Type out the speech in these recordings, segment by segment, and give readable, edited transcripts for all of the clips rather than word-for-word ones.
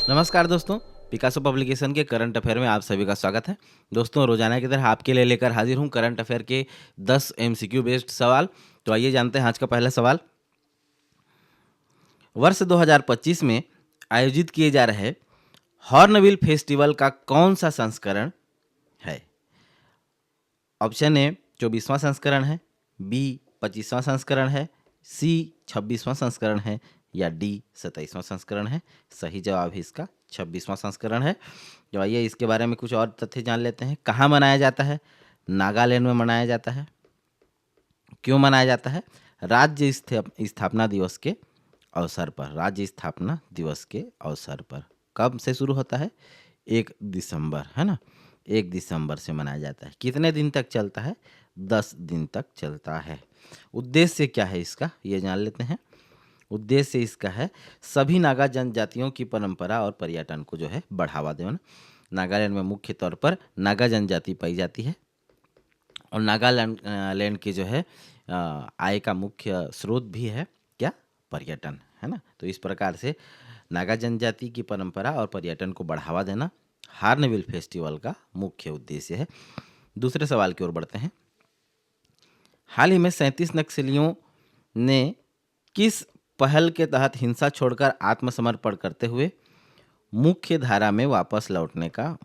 नमस्कार दोस्तों, Picasso publication के करंट अफेयर में आप सभी का स्वागत है। दोस्तों, रोजाना की तरह आपके लिए लेकर हाजिर हूं करंट अफेयर के 10 एमसीक्यू बेस्ड सवाल। तो आइए जानते हैं आज का पहला सवाल। वर्ष 2025 में आयोजित किए जा रहे हॉर्नबिल फेस्टिवल का कौन सा संस्करण है? ऑप्शन ए 24वां संस्करण है, बी 25वां संस्करण है, सी 26वां संस्करण है या डी 27वां संस्करण है। सही जवाब है इसका 26वां संस्करण है। तो आइए इसके बारे में कुछ और तथ्य जान लेते हैं। कहाँ मनाया जाता है? नागालैंड में मनाया जाता है। क्यों मनाया जाता है? राज्य स्थापना दिवस के अवसर पर। राज्य स्थापना दिवस के अवसर पर। कब से शुरू होता है? 1 दिसंबर, है ना। 1 दिसंबर से मनाया जाता है। कितने दिन तक चलता है? 10 दिन तक चलता है। उद्देश्य क्या है इसका, ये जान लेते हैं। उद्देश्य इसका है सभी नागा जनजातियों की परंपरा और पर्यटन को जो है बढ़ावा देना। नागालैंड में मुख्य तौर पर नागा जनजाति पाई जाती है और नागालैंड लैंड की जो है आय का मुख्य स्रोत भी है क्या? पर्यटन, है ना। तो इस प्रकार से नागा जनजाति की परंपरा और पर्यटन को बढ़ावा देना हॉर्नबिल फेस्टिवल का मुख्य उद्देश्य है। दूसरे सवाल की ओर बढ़ते हैं। हाल ही में 37 नक्सलियों ने किस पहल के तहत हिंसा छोड़कर आत्मसमर्पण करते हुए मुख्य धारा में वापस लौटने का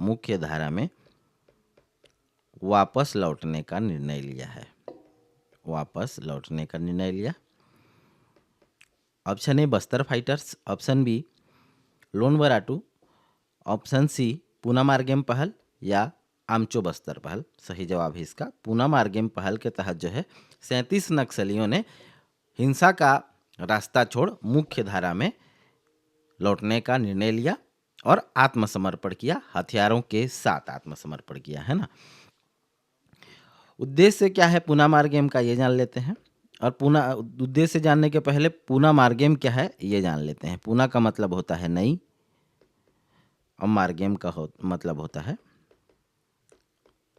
निर्णय लिया है? वापस लौटने का निर्णय लिया। Option A Bastar fighters, option B Lon Varratu, option C Poona Margem पहल या आमचो बस्तर पहल। सही जवाब है इसका पूना मार्गेम पहल के तहत जो है 37 नक्सलियों ने हिंसा का रास्ता छोड़ मुख्य धारा में लौटने का निर्णय लिया और आत्मसमर्पण किया। हथियारों के साथ आत्मसमर्पण किया, है ना। उद्देश्य क्या है पूना मार्गेम का, ये जान लेते हैं। और पूना उद्देश्य जानने के पहले पूना मार्गेम क्या है ये जान लेते हैं। पूना का मतलब होता है नई और मार्गेम का मतलब होता है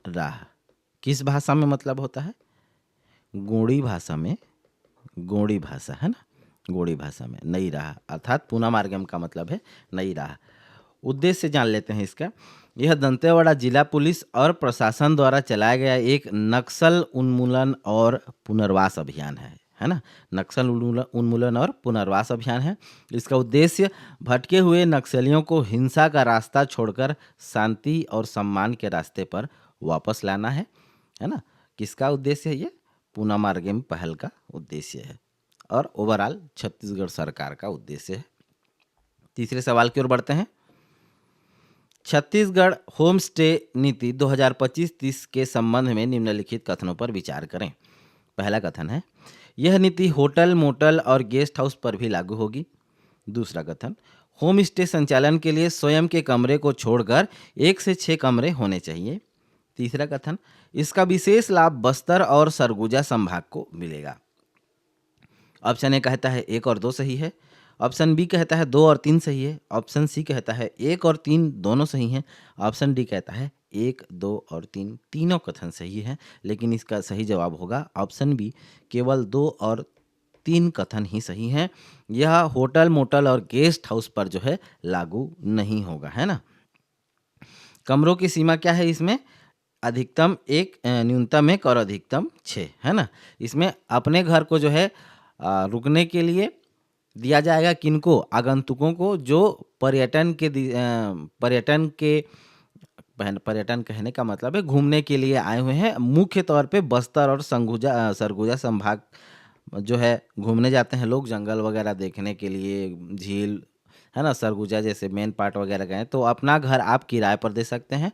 राह। किस भाषा में मतलब होता है? गोंडी भाषा में। गोंडी भाषा, है ना। गोंडी भाषा में नई राह अर्थात पूना मार्गम का मतलब है नई राह। उद्देश्य जान लेते हैं इसका। यह दंतेवाड़ा जिला पुलिस और प्रशासन द्वारा चलाया गया एक नक्सल उन्मूलन और पुनर्वास अभियान है ना। नक्सल उन्मूलन और पुनर्वास अभियान है। इसका उद्देश्य भटके हुए नक्सलियों को हिंसा का रास्ता छोड़कर शांति और सम्मान के रास्ते पर वापस लाना है ना। किसका उद्देश्य है ये? पूना मार्गेम पहल का उद्देश्य है और ओवरऑल छत्तीसगढ़ सरकार का उद्देश्य है। तीसरे सवाल की ओर बढ़ते हैं। छत्तीसगढ़ होम स्टे नीति 2025-30 के संबंध में निम्नलिखित कथनों पर विचार करें। पहला कथन है यह नीति होटल, मोटल और गेस्ट हाउस पर भी लागू होगी। दूसरा कथन होम स्टे संचालन के लिए स्वयं के कमरे को छोड़कर 1 से 6 कमरे होने चाहिए। तीसरा कथन इसका विशेष लाभ बस्तर और सरगुजा संभाग को मिलेगा। ऑप्शन ए कहता है 1 और 2 सही है। ऑप्शन बी कहता है 2 और 3 सही है। ऑप्शन सी कहता है 1 और 3 दोनों सही हैं। ऑप्शन डी कहता है 1, 2 और 3 तीनों कथन सही है। लेकिन इसका सही जवाब होगा ऑप्शन बी, केवल 2 और 3 कथन ही सही हैं। यह होटल, मोटल और गेस्ट हाउस पर जो है लागू नहीं होगा, है ना। कमरों की सीमा क्या है इसमें? अधिकतम 1, न्यूनतम 1 और अधिकतम 6, है ना। इसमें अपने घर को जो है रुकने के लिए दिया जाएगा किनको? आगंतुकों को जो पर्यटन कहने का मतलब है घूमने के लिए आए हुए हैं। मुख्य तौर पे बस्तर और सरगुजा संभाग जो है घूमने जाते हैं लोग, जंगल वगैरह देखने के लिए, झील, है ना। सरगुजा जैसे मेन पार्ट वगैरह गए तो अपना घर आप किराए पर दे सकते हैं।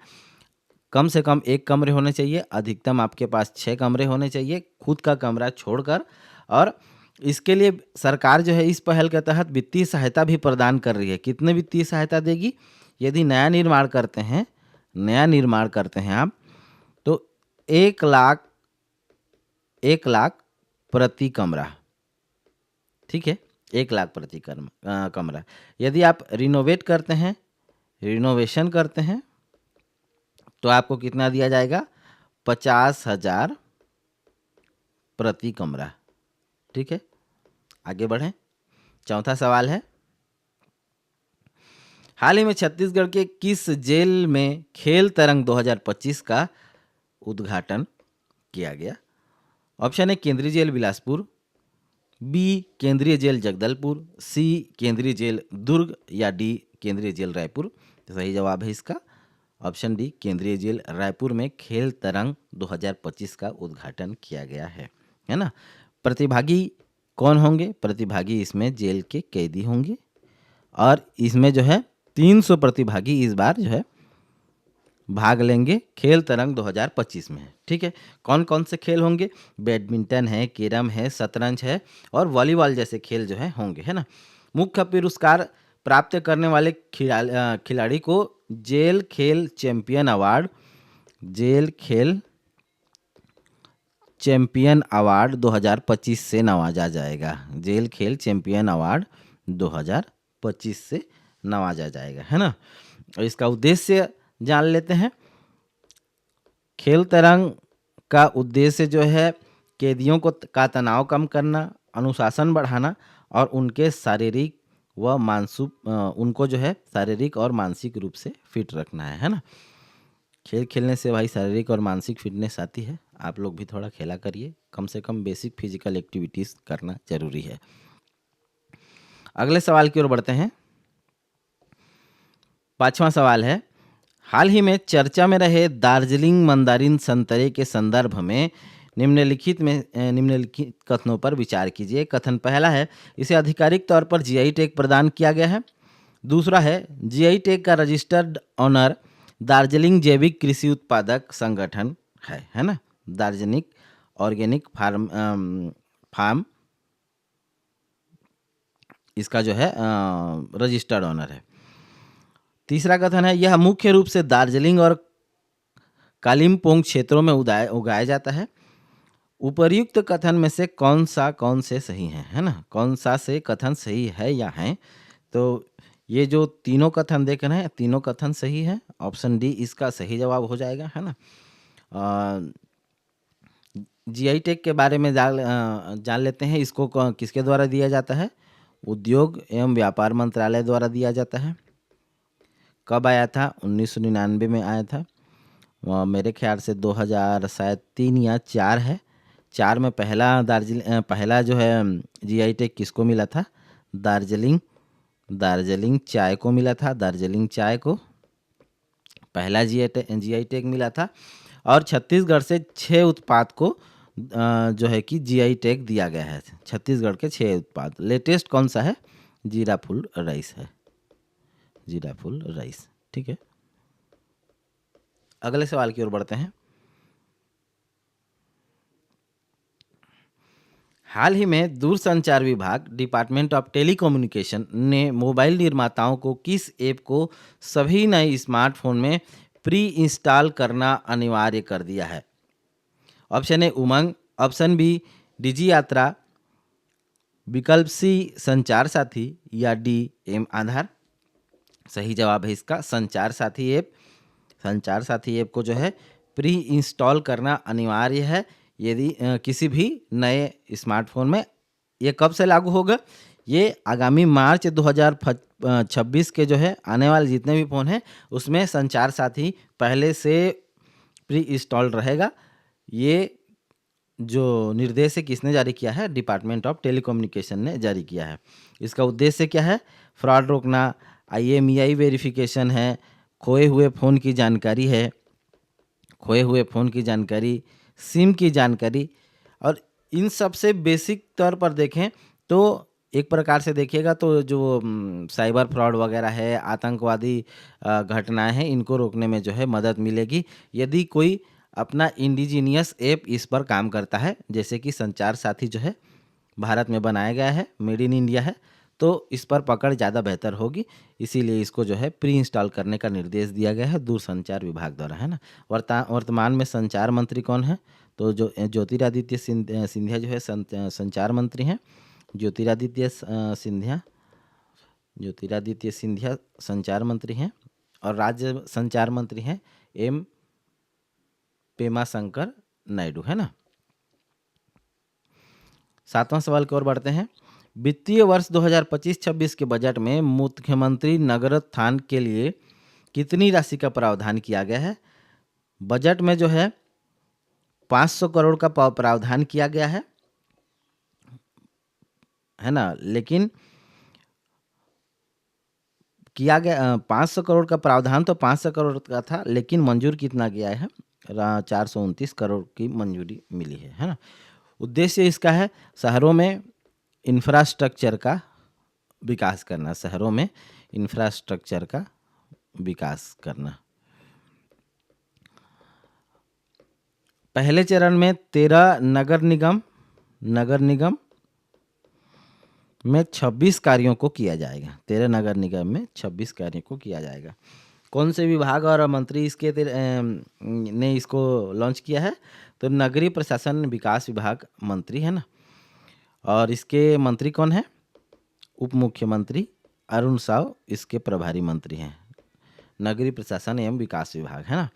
कम से कम 1 कमरे होने चाहिए, अधिकतम आपके पास 6 कमरे होने चाहिए खुद का कमरा छोड़कर। और इसके लिए सरकार जो है इस पहल के तहत वित्तीय सहायता भी प्रदान कर रही है। कितने वित्तीय सहायता देगी? यदि नया निर्माण करते हैं आप तो 1 लाख प्रति कमरा, ठीक है। 1 लाख प्रति कमरा। यदि आप रिनोवेशन करते हैं तो आपको कितना दिया जाएगा? 50,000 प्रति कमरा, ठीक है। आगे बढ़ें। चौथा सवाल है, हाल ही में छत्तीसगढ़ के किस जेल में खेल तरंग 2025 का उद्घाटन किया गया? ऑप्शन ए केंद्रीय जेल बिलासपुर, बी केंद्रीय जेल जगदलपुर, सी केंद्रीय जेल दुर्ग या डी केंद्रीय जेल रायपुर। तो सही जवाब है इसका ऑप्शन डी, केंद्रीय जेल रायपुर में खेल तरंग 2025 का उद्घाटन किया गया है ना। प्रतिभागी कौन होंगे? प्रतिभागी इसमें जेल के कैदी होंगे और इसमें जो है 300 प्रतिभागी इस बार जो है भाग लेंगे खेल तरंग 2025 में। ठीक है, कौन कौन से खेल होंगे? बैडमिंटन है, कैरम है, शतरंज है और वॉलीबॉल जैसे खेल जो है होंगे, है ना। मुख्य पुरस्कार प्राप्त करने वाले खिलाड़ी को जेल खेल चैंपियन अवार्ड, जेल खेल चैंपियन अवार्ड 2025 से नवाजा जाएगा। जेल खेल चैंपियन अवार्ड 2025 से नवाजा जाएगा, है ना। और इसका उद्देश्य जान लेते हैं। खेल तरंग का उद्देश्य जो है कैदियों का तनाव कम करना, अनुशासन बढ़ाना और उनके शारीरिक व मानसिक उनको जो है शारीरिक और मानसिक रूप से फिट रखना है ना। खेल खेलने से भाई शारीरिक और मानसिक फिटनेस आती है। आप लोग भी थोड़ा खेला करिए, कम से कम बेसिक फिजिकल एक्टिविटीज़ करना जरूरी है। अगले सवाल की ओर बढ़ते हैं। पांचवा सवाल है, हाल ही में चर्चा में रहे दार्जिलिंग मंदारिन संतरे के संदर्भ में निम्नलिखित कथनों पर विचार कीजिए। कथन पहला है, इसे आधिकारिक तौर पर जीआई टैग प्रदान किया गया है। दूसरा है, जीआई टैग का रजिस्टर्ड ऑनर दार्जिलिंग जैविक कृषि उत्पादक संगठन है ना। दार्जिलिंग ऑर्गेनिक फार्म इसका जो है रजिस्टर्ड ऑनर है। तीसरा कथन है, यह मुख्य रूप से दार्जिलिंग और कालिम्पोंग क्षेत्रों में उगाया जाता है। उपर्युक्त कथन में से कौन से सही हैं, है ना। कौन सा से कथन सही है या है? तो ये जो तीनों कथन देख रहे हैं, तीनों कथन सही है। ऑप्शन डी इसका सही जवाब हो जाएगा, है ना। जीआई टैग के बारे में जान लेते हैं। इसको किसके द्वारा दिया जाता है? उद्योग एवं व्यापार मंत्रालय द्वारा दिया जाता है। कब आया था? 1999 में आया था। मेरे ख्याल से 2003 या 4 है। 4 में पहला जो है जीआई टैग किसको मिला था? दार्जिलिंग चाय को मिला था। दार्जिलिंग चाय को पहला जीआई टैग मिला था। और छत्तीसगढ़ से 6 उत्पाद को जो है कि जीआई टैग दिया गया है। छत्तीसगढ़ के 6 उत्पाद। लेटेस्ट कौन सा है? जीरा फुल राइस है। जीरा फुल राइस। ठीक है, अगले सवाल की ओर बढ़ते हैं। हाल ही में दूरसंचार विभाग डिपार्टमेंट ऑफ टेलीकम्युनिकेशन ने मोबाइल निर्माताओं को किस ऐप को सभी नए स्मार्टफोन में प्री इंस्टॉल करना अनिवार्य कर दिया है? Option A Umang, option B Digi Yatra, विकल्प सी संचार साथी या डी एम आधार। सही जवाब है इसका संचार साथी ऐप। संचार साथी ऐप को जो है प्री इंस्टॉल करना अनिवार्य है यदि किसी भी नए स्मार्टफोन में। ये कब से लागू होगा? ये आगामी मार्च 2026 के जो है आने वाले जितने भी फ़ोन हैं उसमें संचार साथी पहले से प्री इंस्टॉल रहेगा। ये जो निर्देश है किसने जारी किया है? डिपार्टमेंट ऑफ टेलीकम्युनिकेशन ने जारी किया है। इसका उद्देश्य क्या है? फ्रॉड रोकना, IMEI वेरिफिकेशन है, खोए हुए फ़ोन की जानकारी है, खोए हुए फ़ोन की जानकारी, सिम की जानकारी। और इन सब से बेसिक तौर पर देखें तो एक प्रकार से देखिएगा तो जो साइबर फ्रॉड वगैरह है, आतंकवादी घटनाएं हैं, इनको रोकने में जो है मदद मिलेगी यदि कोई अपना इंडिजीनियस ऐप इस पर काम करता है। जैसे कि संचार साथी जो है भारत में बनाया गया है, मेड इन इंडिया है, तो इस पर पकड़ ज़्यादा बेहतर होगी। इसीलिए इसको जो है प्री इंस्टॉल करने का निर्देश दिया गया है दूरसंचार विभाग द्वारा, है ना। वर्तमान में संचार मंत्री कौन है? तो जो ज्योतिरादित्य सिंधिया जो है संचार मंत्री हैं। ज्योतिरादित्य सिंधिया संचार मंत्री हैं और राज्य संचार मंत्री हैं एम पेमा शंकर नायडू, है ना। 7वां सवाल की ओर बढ़ते हैं। वित्तीय वर्ष 2025-26 के बजट में मुख्यमंत्री नगरोत्थान के लिए कितनी राशि का प्रावधान किया गया है? बजट में जो है 500 करोड़ का प्रावधान किया गया है ना, लेकिन किया गया 500 करोड़ का प्रावधान तो 500 करोड़ का था, लेकिन मंजूर कितना गया है? 429 करोड़ की मंजूरी मिली है ना। उद्देश्य इसका है शहरों में इंफ्रास्ट्रक्चर का विकास करना, शहरों में इंफ्रास्ट्रक्चर का विकास करना। पहले चरण में 13 नगर निगम में 26 कार्यों को किया जाएगा। 13 नगर निगम में 26 कार्यों को किया जाएगा। कौन से विभाग और मंत्री इसके ने इसको लॉन्च किया है? तो नगरीय प्रशासन विकास विभाग मंत्री है ना, और इसके मंत्री कौन है? उप मुख्यमंत्री अरुण साव इसके प्रभारी मंत्री हैं। नगरीय प्रशासन एवं विकास विभाग है ना।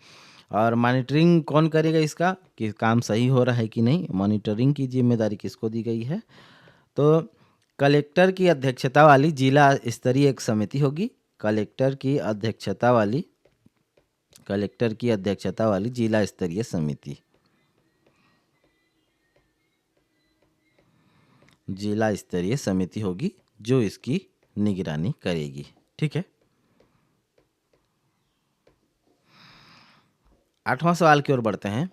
और मॉनिटरिंग कौन करेगा इसका कि काम सही हो रहा है कि नहीं? मॉनिटरिंग की जिम्मेदारी किसको दी गई है? तो कलेक्टर की अध्यक्षता वाली जिला स्तरीय एक समिति होगी। कलेक्टर की अध्यक्षता वाली जिला स्तरीय समिति, जिला स्तरीय समिति होगी जो इसकी निगरानी करेगी। ठीक है। 8वां सवाल की ओर बढ़ते हैं।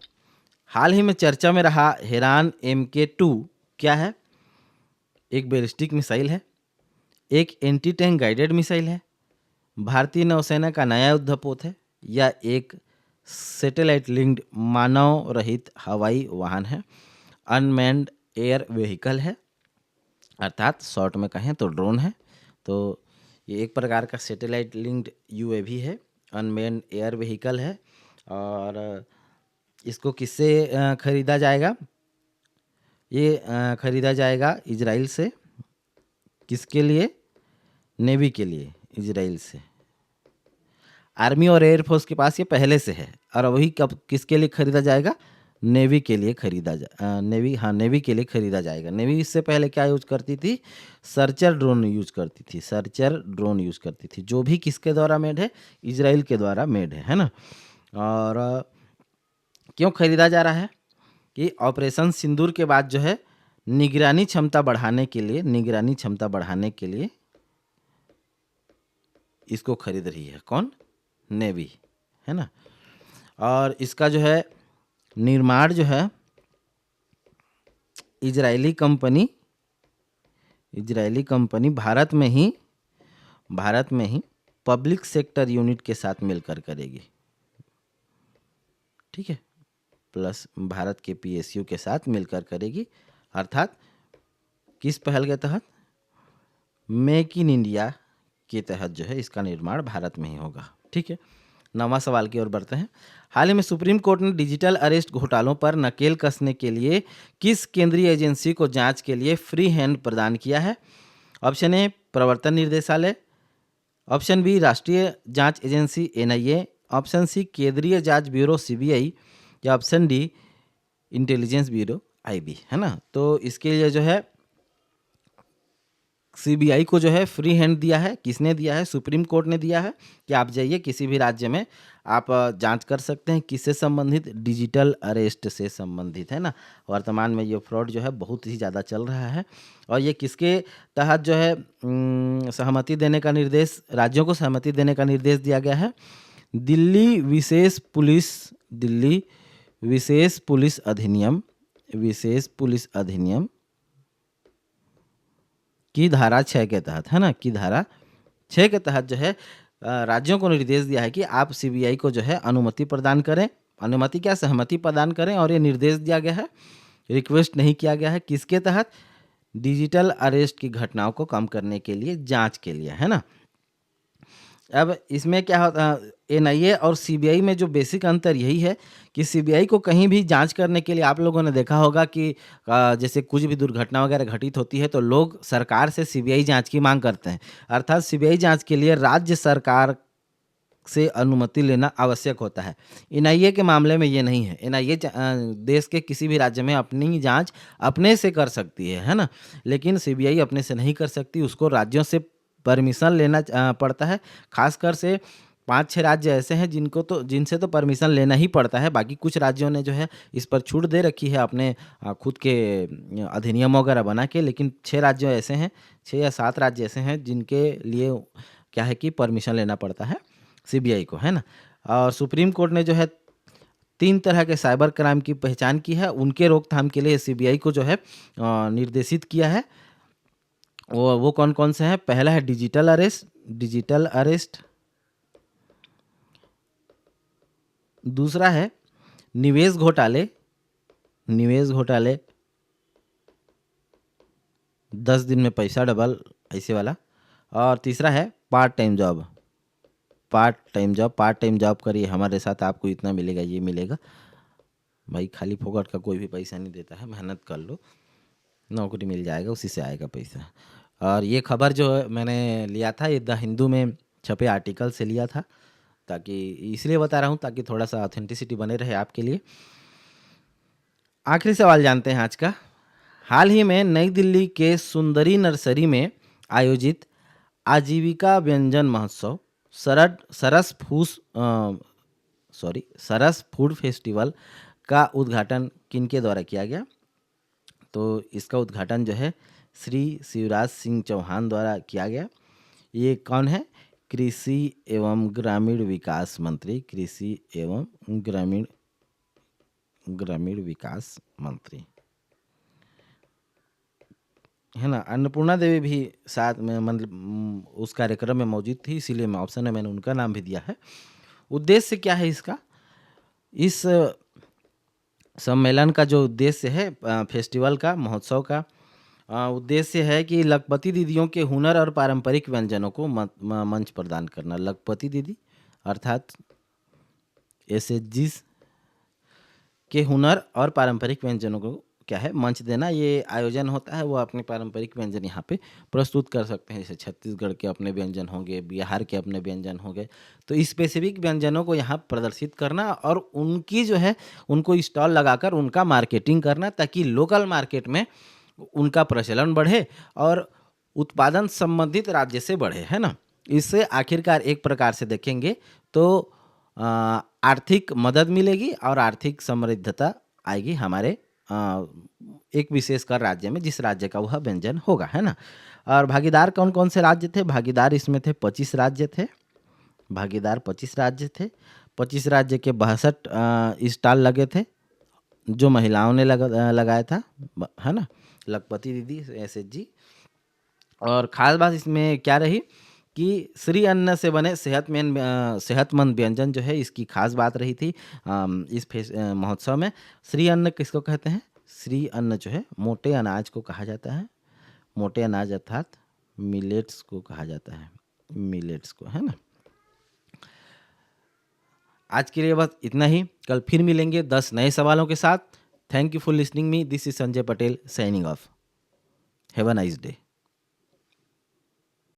हाल ही में चर्चा में रहा हेरान MK2 क्या है? एक बैलिस्टिक मिसाइल है, एक एंटी टैंक गाइडेड मिसाइल है, भारतीय नौसेना का नया युद्धपोत है, या एक सैटेलाइट लिंक्ड मानव रहित हवाई वाहन है, अनमैन्ड एयर व्हीकल है, अर्थात शॉर्ट में कहें तो ड्रोन है। तो ये एक प्रकार का सैटेलाइट लिंक्ड UAV है, अनमैन्ड एयर व्हीकल है। और इसको किससे खरीदा जाएगा? ये खरीदा जाएगा इजराइल से। किसके लिए? नेवी के लिए, इजराइल से। आर्मी और एयरफोर्स के पास ये पहले से है, और वही कब किसके लिए खरीदा जाएगा? नेवी के लिए खरीदा नेवी के लिए खरीदा जाएगा। नेवी इससे पहले क्या यूज करती थी? सर्चर ड्रोन यूज करती थी, जो भी किसके द्वारा मेड है? इजराइल के द्वारा मेड है ना। और क्यों खरीदा जा रहा है? कि ऑपरेशन सिंदूर के बाद जो है निगरानी क्षमता बढ़ाने के लिए इसको खरीद रही है। कौन? नेवी है ना। और इसका जो है निर्माण जो है इजरायली कंपनी भारत में ही पब्लिक सेक्टर यूनिट के साथ मिलकर करेगी। ठीक है, प्लस भारत के PSU के साथ मिलकर करेगी। अर्थात किस पहल के तहत? मेक इन इंडिया के तहत जो है इसका निर्माण भारत में ही होगा। ठीक है। 9वां सवाल की ओर बढ़ते हैं। हाल ही में सुप्रीम कोर्ट ने डिजिटल अरेस्ट घोटालों पर नकेल कसने के लिए किस केंद्रीय एजेंसी को जांच के लिए फ्री हैंड प्रदान किया है? ऑप्शन ए प्रवर्तन निर्देशालय, ऑप्शन बी राष्ट्रीय जांच एजेंसी NIA, ऑप्शन सी केंद्रीय जांच ब्यूरो CBI, या option D intelligence bureau IB है ना। तो इसके लिए जो है CBI को जो है फ्री हैंड दिया है। किसने दिया है? सुप्रीम कोर्ट ने दिया है कि आप जाइए किसी भी राज्य में आप जांच कर सकते हैं। किससे संबंधित? डिजिटल अरेस्ट से संबंधित है ना। वर्तमान में ये फ्रॉड जो है बहुत ही ज़्यादा चल रहा है, और ये किसके तहत जो है सहमति देने का निर्देश, राज्यों को सहमति देने का निर्देश दिया गया है? दिल्ली विशेष पुलिस अधिनियम की धारा 6 के तहत है ना, की धारा 6 के तहत जो है राज्यों को निर्देश दिया है कि आप CBI को जो है अनुमति प्रदान करें। अनुमति क्या? सहमति प्रदान करें। और ये निर्देश दिया गया है, रिक्वेस्ट नहीं किया गया है। किसके तहत? डिजिटल अरेस्ट की घटनाओं को कम करने के लिए, जांच के लिए है ना। अब इसमें क्या होता है? NIA और CBI में जो बेसिक अंतर यही है कि CBI को कहीं भी जांच करने के लिए, आप लोगों ने देखा होगा कि जैसे कुछ भी दुर्घटना वगैरह घटित होती है तो लोग सरकार से CBI जांच की मांग करते हैं। अर्थात CBI जांच के लिए राज्य सरकार से अनुमति लेना आवश्यक होता है। एनआईए के मामले में ये नहीं है। एनआईए देश के किसी भी राज्य में अपनी जांच अपने से कर सकती है ना, लेकिन सीबीआई अपने से नहीं कर सकती, उसको राज्यों से परमिशन लेना पड़ता है। खासकर से 5-6 राज्य ऐसे हैं जिनसे तो परमिशन लेना ही पड़ता है। बाकी कुछ राज्यों ने जो है इस पर छूट दे रखी है अपने खुद के अधिनियम वगैरह बना के, लेकिन 6 राज्य ऐसे हैं, 6 या 7 राज्य ऐसे हैं जिनके लिए क्या है कि परमिशन लेना पड़ता है सीबीआई को, है ना। और सुप्रीम कोर्ट ने जो है 3 तरह के साइबर क्राइम की पहचान की है, उनके रोकथाम के लिए सीबीआई को जो है निर्देशित किया है। वो कौन कौन से हैं? पहला है डिजिटल अरेस्ट, दूसरा है निवेश घोटाले 10 दिन में पैसा डबल, ऐसे वाला। और तीसरा है पार्ट टाइम जॉब करिए हमारे साथ, आपको इतना मिलेगा, ये मिलेगा। भाई खाली फोकट का कोई भी पैसा नहीं देता है, मेहनत कर लो, नौकरी मिल जाएगा, उसी से आएगा पैसा। और ये खबर जो मैंने लिया था ये द हिंदू में छपे आर्टिकल से लिया था, ताकि इसलिए बता रहा हूँ ताकि थोड़ा सा ऑथेंटिसिटी बने रहे आपके लिए। आखिरी सवाल जानते हैं आज का। हाल ही में नई दिल्ली के सुंदरी नर्सरी में आयोजित आजीविका व्यंजन महोत्सव सरस फूड फेस्टिवल का उद्घाटन किनके द्वारा किया गया? तो इसका उद्घाटन जो है श्री शिवराज सिंह चौहान द्वारा किया गया। ये कौन है? कृषि एवं ग्रामीण विकास मंत्री, ग्रामीण विकास मंत्री, है ना। अन्नपूर्णा देवी भी साथ में मतलब उस कार्यक्रम में मौजूद थी, इसीलिए मैं ऑप्शन में मैंने उनका नाम भी दिया है। उद्देश्य क्या है इसका? इस सम्मेलन का जो उद्देश्य है, फेस्टिवल का, महोत्सव का उद्देश्य है कि लखपति दीदियों के हुनर और पारंपरिक व्यंजनों को मंच प्रदान करना। लखपति दीदी अर्थात एसएचजीज के हुनर और पारंपरिक व्यंजनों को क्या है मंच देना। ये आयोजन होता है, वो अपने पारंपरिक व्यंजन यहाँ पे प्रस्तुत कर सकते हैं। जैसे छत्तीसगढ़ के अपने व्यंजन होंगे, बिहार के अपने व्यंजन होंगे, तो स्पेसिफिक व्यंजनों को यहाँ प्रदर्शित करना और उनकी जो है उनको स्टॉल लगाकर उनका मार्केटिंग करना, ताकि लोकल मार्केट में उनका प्रचलन बढ़े और उत्पादन संबंधित राज्य से बढ़े, है ना। इससे आखिरकार एक प्रकार से देखेंगे तो आर्थिक मदद मिलेगी और आर्थिक समृद्धता आएगी हमारे एक विशेषकर राज्य में, जिस राज्य का वह व्यंजन होगा, है ना। और भागीदार कौन कौन से राज्य थे? भागीदार इसमें थे 25 राज्य थे। 25 राज्य के 62 स्टॉल लगे थे, जो महिलाओं ने लगाया था, है ना, लखपति दीदी, एसएचजी। और ख़ास बात इसमें क्या रही कि श्री अन्न से बने सेहतमंद व्यंजन जो है, इसकी खास बात रही थी इस महोत्सव में। श्री अन्न किसको कहते हैं? श्री अन्न जो है मोटे अनाज को कहा जाता है। मोटे अनाज अर्थात मिलेट्स को कहा जाता है, मिलेट्स को, है ना। आज के लिए बस इतना ही। कल फिर मिलेंगे 10 नए सवालों के साथ। Thank you for listening me. This is Sanjay Patel signing off. Have a nice day.